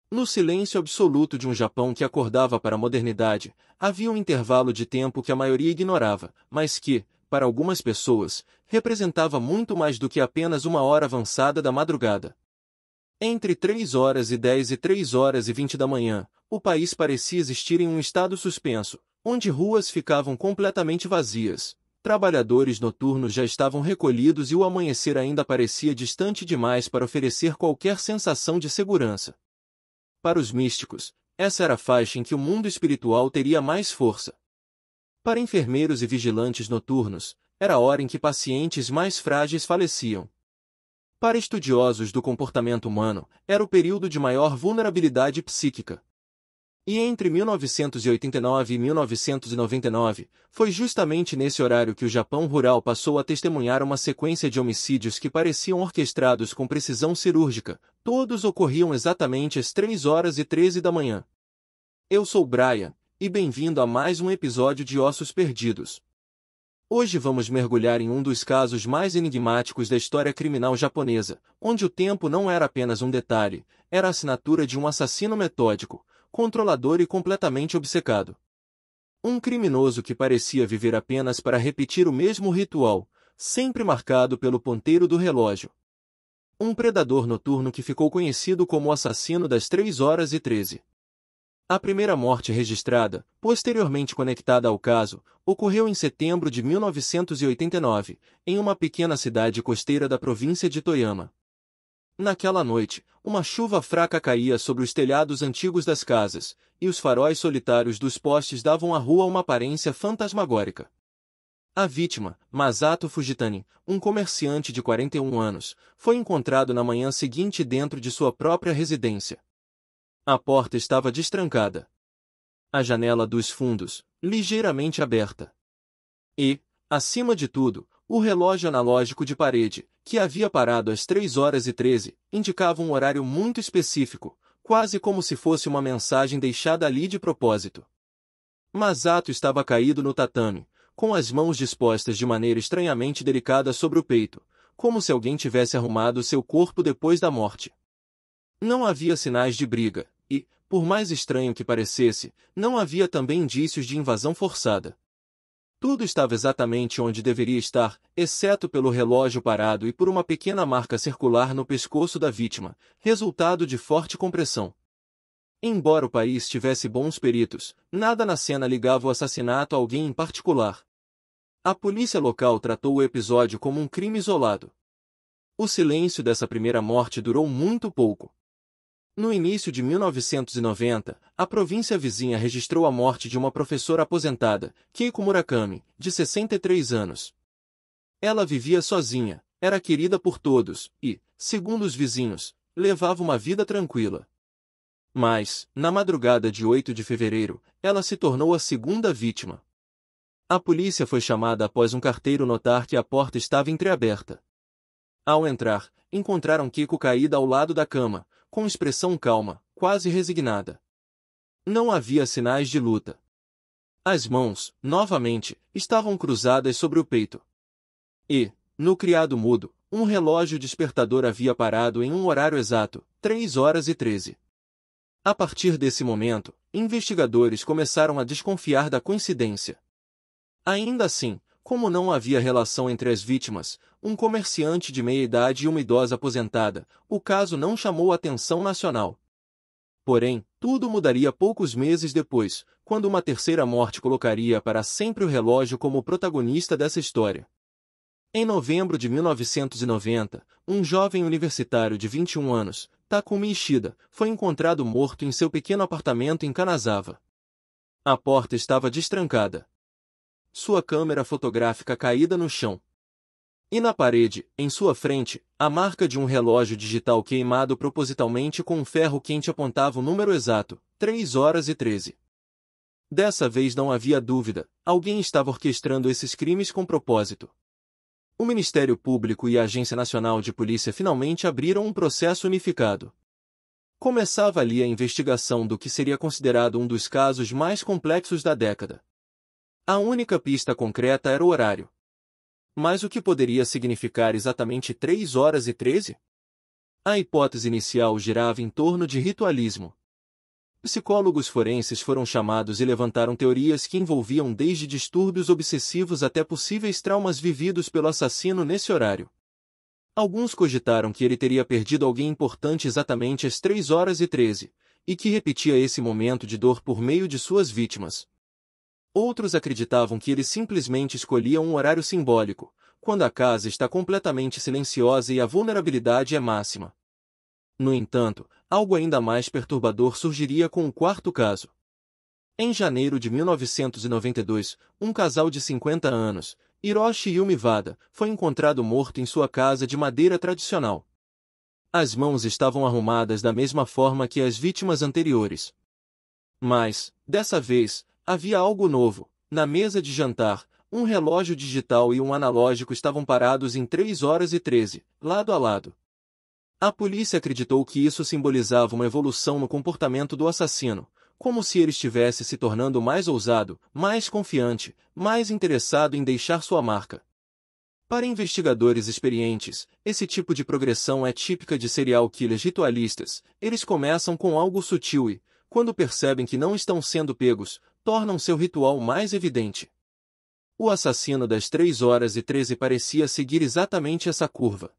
No silêncio absoluto de um Japão que acordava para a modernidade, havia um intervalo de tempo que a maioria ignorava, mas que, para algumas pessoas, representava muito mais do que apenas uma hora avançada da madrugada. Entre 3h10 e 3h20 da manhã, o país parecia existir em um estado suspenso, onde ruas ficavam completamente vazias, trabalhadores noturnos já estavam recolhidos e o amanhecer ainda parecia distante demais para oferecer qualquer sensação de segurança. Para os místicos, essa era a faixa em que o mundo espiritual teria mais força. Para enfermeiros e vigilantes noturnos, era a hora em que pacientes mais frágeis faleciam. Para estudiosos do comportamento humano, era o período de maior vulnerabilidade psíquica. E entre 1989 e 1999, foi justamente nesse horário que o Japão rural passou a testemunhar uma sequência de homicídios que pareciam orquestrados com precisão cirúrgica. Todos ocorriam exatamente às 3h13 da manhã. Eu sou Brian, e bem-vindo a mais um episódio de Ossos Perdidos. Hoje vamos mergulhar em um dos casos mais enigmáticos da história criminal japonesa, onde o tempo não era apenas um detalhe, era a assinatura de um assassino metódico, controlador e completamente obcecado. Um criminoso que parecia viver apenas para repetir o mesmo ritual, sempre marcado pelo ponteiro do relógio. Um predador noturno que ficou conhecido como o assassino das 3h13. A primeira morte registrada, posteriormente conectada ao caso, ocorreu em setembro de 1989, em uma pequena cidade costeira da província de Toyama. Naquela noite, uma chuva fraca caía sobre os telhados antigos das casas, e os faróis solitários dos postes davam à rua uma aparência fantasmagórica. A vítima, Masato Fujitani, um comerciante de 41 anos, foi encontrado na manhã seguinte dentro de sua própria residência. A porta estava destrancada. A janela dos fundos, ligeiramente aberta. E, acima de tudo, o relógio analógico de parede, que havia parado às 3h13, indicava um horário muito específico, quase como se fosse uma mensagem deixada ali de propósito. Masato estava caído no tatame, com as mãos dispostas de maneira estranhamente delicada sobre o peito, como se alguém tivesse arrumado seu corpo depois da morte. Não havia sinais de briga, e, por mais estranho que parecesse, não havia também indícios de invasão forçada. Tudo estava exatamente onde deveria estar, exceto pelo relógio parado e por uma pequena marca circular no pescoço da vítima, resultado de forte compressão. Embora o país tivesse bons peritos, nada na cena ligava o assassinato a alguém em particular. A polícia local tratou o episódio como um crime isolado. O silêncio dessa primeira morte durou muito pouco. No início de 1990, a província vizinha registrou a morte de uma professora aposentada, Keiko Murakami, de 63 anos. Ela vivia sozinha, era querida por todos e, segundo os vizinhos, levava uma vida tranquila. Mas, na madrugada de 8 de fevereiro, ela se tornou a segunda vítima. A polícia foi chamada após um carteiro notar que a porta estava entreaberta. Ao entrar, encontraram Keiko caída ao lado da cama, com expressão calma, quase resignada. Não havia sinais de luta. As mãos, novamente, estavam cruzadas sobre o peito. E, no criado mudo, um relógio despertador havia parado em um horário exato, 3h13. A partir desse momento, investigadores começaram a desconfiar da coincidência. Ainda assim, como não havia relação entre as vítimas, um comerciante de meia-idade e uma idosa aposentada, o caso não chamou a atenção nacional. Porém, tudo mudaria poucos meses depois, quando uma terceira morte colocaria para sempre o relógio como protagonista dessa história. Em novembro de 1990, um jovem universitário de 21 anos, Takumi Ishida, foi encontrado morto em seu pequeno apartamento em Kanazawa. A porta estava destrancada. Sua câmera fotográfica caída no chão. E na parede, em sua frente, a marca de um relógio digital queimado propositalmente com um ferro quente apontava o número exato, 3h13. Dessa vez não havia dúvida, alguém estava orquestrando esses crimes com propósito. O Ministério Público e a Agência Nacional de Polícia finalmente abriram um processo unificado. Começava ali a investigação do que seria considerado um dos casos mais complexos da década. A única pista concreta era o horário. Mas o que poderia significar exatamente 3h13? A hipótese inicial girava em torno de ritualismo. Psicólogos forenses foram chamados e levantaram teorias que envolviam desde distúrbios obsessivos até possíveis traumas vividos pelo assassino nesse horário. Alguns cogitaram que ele teria perdido alguém importante exatamente às 3h13, e que repetia esse momento de dor por meio de suas vítimas. Outros acreditavam que ele simplesmente escolhia um horário simbólico, quando a casa está completamente silenciosa e a vulnerabilidade é máxima. No entanto, algo ainda mais perturbador surgiria com o quarto caso. Em janeiro de 1992, um casal de 50 anos, Hiroshi Yumi Wada, foi encontrado morto em sua casa de madeira tradicional. As mãos estavam arrumadas da mesma forma que as vítimas anteriores. Mas, dessa vez, havia algo novo. Na mesa de jantar, um relógio digital e um analógico estavam parados em 3h13, lado a lado. A polícia acreditou que isso simbolizava uma evolução no comportamento do assassino, como se ele estivesse se tornando mais ousado, mais confiante, mais interessado em deixar sua marca. Para investigadores experientes, esse tipo de progressão é típica de serial killers ritualistas. Eles começam com algo sutil e, quando percebem que não estão sendo pegos, tornam seu ritual mais evidente. O assassino das 3h13 parecia seguir exatamente essa curva.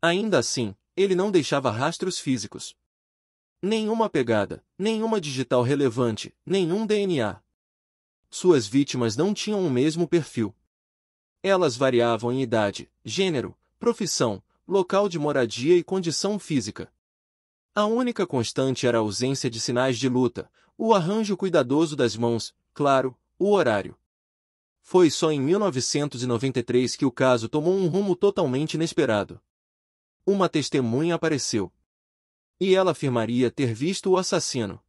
Ainda assim, ele não deixava rastros físicos. Nenhuma pegada, nenhuma digital relevante, nenhum DNA. Suas vítimas não tinham o mesmo perfil. Elas variavam em idade, gênero, profissão, local de moradia e condição física. A única constante era a ausência de sinais de luta, o arranjo cuidadoso das mãos, claro, o horário. Foi só em 1993 que o caso tomou um rumo totalmente inesperado. Uma testemunha apareceu. E ela afirmaria ter visto o assassino.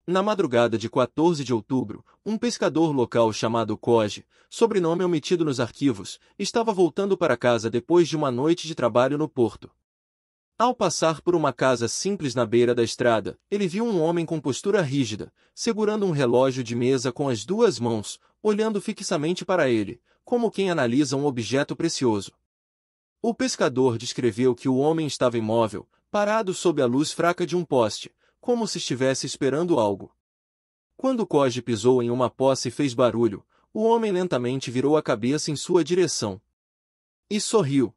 Na madrugada de 14 de outubro, um pescador local chamado Koji, sobrenome omitido nos arquivos, estava voltando para casa depois de uma noite de trabalho no porto. Ao passar por uma casa simples na beira da estrada, ele viu um homem com postura rígida, segurando um relógio de mesa com as duas mãos, olhando fixamente para ele, como quem analisa um objeto precioso. O pescador descreveu que o homem estava imóvel, parado sob a luz fraca de um poste, como se estivesse esperando algo. Quando Koji pisou em uma poça e fez barulho, o homem lentamente virou a cabeça em sua direção. E sorriu.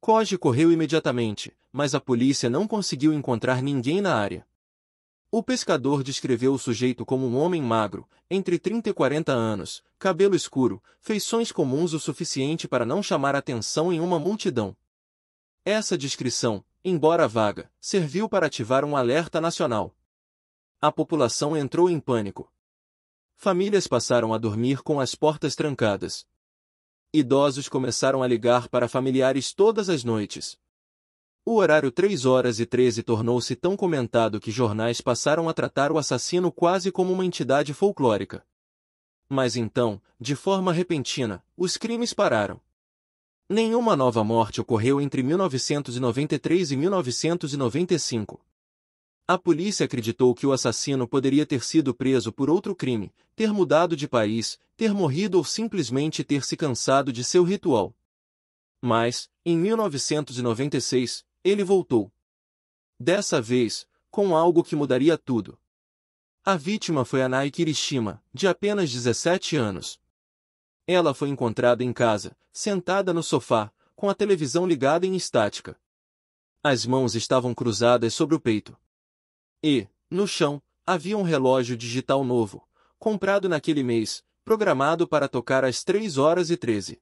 Koji correu imediatamente, mas a polícia não conseguiu encontrar ninguém na área. O pescador descreveu o sujeito como um homem magro, entre 30 e 40 anos, cabelo escuro, feições comuns o suficiente para não chamar atenção em uma multidão. Essa descrição, embora vaga, serviu para ativar um alerta nacional. A população entrou em pânico. Famílias passaram a dormir com as portas trancadas. Idosos começaram a ligar para familiares todas as noites. O horário 3h13 tornou-se tão comentado que jornais passaram a tratar o assassino quase como uma entidade folclórica. Mas então, de forma repentina, os crimes pararam. Nenhuma nova morte ocorreu entre 1993 e 1995. A polícia acreditou que o assassino poderia ter sido preso por outro crime, ter mudado de país, ter morrido ou simplesmente ter se cansado de seu ritual. Mas, em 1996, ele voltou. Dessa vez, com algo que mudaria tudo. A vítima foi Anai Kirishima, de apenas 17 anos. Ela foi encontrada em casa, sentada no sofá, com a televisão ligada em estática. As mãos estavam cruzadas sobre o peito. E, no chão, havia um relógio digital novo, comprado naquele mês, programado para tocar às 3h13.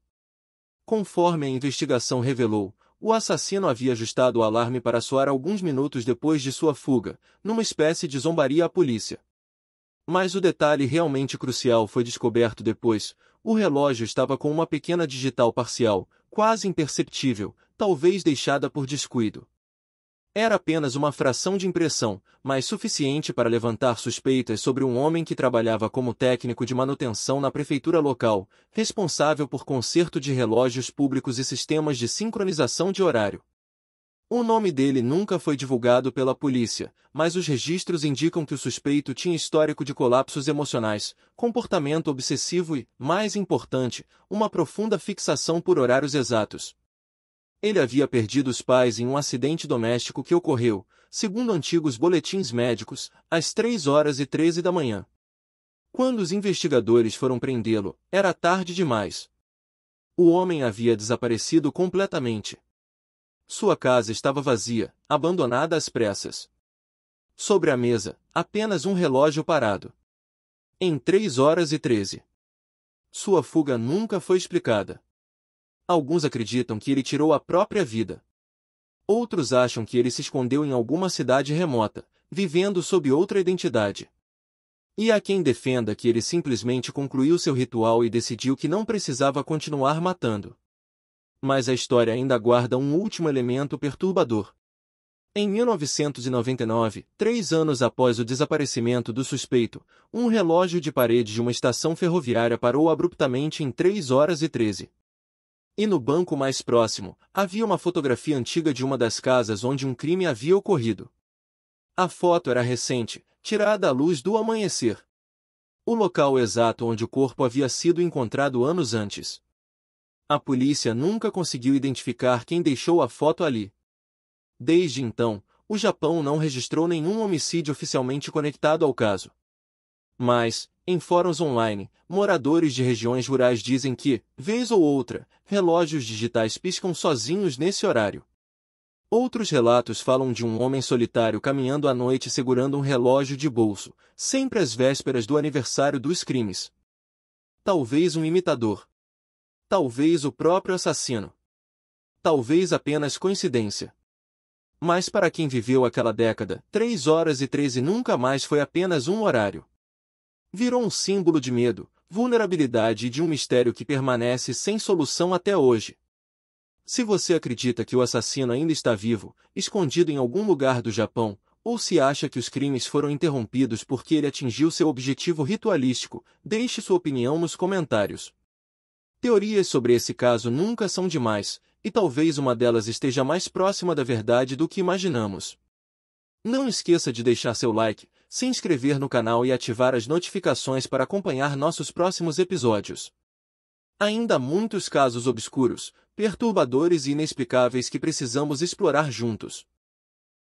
Conforme a investigação revelou, o assassino havia ajustado o alarme para soar alguns minutos depois de sua fuga, numa espécie de zombaria à polícia. Mas o detalhe realmente crucial foi descoberto depois. O relógio estava com uma pequena digital parcial, quase imperceptível, talvez deixada por descuido. Era apenas uma fração de impressão, mas suficiente para levantar suspeitas sobre um homem que trabalhava como técnico de manutenção na prefeitura local, responsável por conserto de relógios públicos e sistemas de sincronização de horário. O nome dele nunca foi divulgado pela polícia, mas os registros indicam que o suspeito tinha histórico de colapsos emocionais, comportamento obsessivo e, mais importante, uma profunda fixação por horários exatos. Ele havia perdido os pais em um acidente doméstico que ocorreu, segundo antigos boletins médicos, às 3h13 da manhã. Quando os investigadores foram prendê-lo, era tarde demais. O homem havia desaparecido completamente. Sua casa estava vazia, abandonada às pressas. Sobre a mesa, apenas um relógio parado. Em 3h13. Sua fuga nunca foi explicada. Alguns acreditam que ele tirou a própria vida. Outros acham que ele se escondeu em alguma cidade remota, vivendo sob outra identidade. E há quem defenda que ele simplesmente concluiu seu ritual e decidiu que não precisava continuar matando. Mas a história ainda guarda um último elemento perturbador. Em 1999, 3 anos após o desaparecimento do suspeito, um relógio de parede de uma estação ferroviária parou abruptamente em 3h13. E no banco mais próximo, havia uma fotografia antiga de uma das casas onde um crime havia ocorrido. A foto era recente, tirada à luz do amanhecer. O local exato onde o corpo havia sido encontrado anos antes. A polícia nunca conseguiu identificar quem deixou a foto ali. Desde então, o Japão não registrou nenhum homicídio oficialmente conectado ao caso. Mas, em fóruns online, moradores de regiões rurais dizem que, vez ou outra, relógios digitais piscam sozinhos nesse horário. Outros relatos falam de um homem solitário caminhando à noite segurando um relógio de bolso, sempre às vésperas do aniversário dos crimes. Talvez um imitador. Talvez o próprio assassino. Talvez apenas coincidência. Mas para quem viveu aquela década, 3h13 nunca mais foi apenas um horário. Virou um símbolo de medo, vulnerabilidade e de um mistério que permanece sem solução até hoje. Se você acredita que o assassino ainda está vivo, escondido em algum lugar do Japão, ou se acha que os crimes foram interrompidos porque ele atingiu seu objetivo ritualístico, deixe sua opinião nos comentários. Teorias sobre esse caso nunca são demais, e talvez uma delas esteja mais próxima da verdade do que imaginamos. Não esqueça de deixar seu like, se inscrever no canal e ativar as notificações para acompanhar nossos próximos episódios. Ainda há muitos casos obscuros, perturbadores e inexplicáveis que precisamos explorar juntos.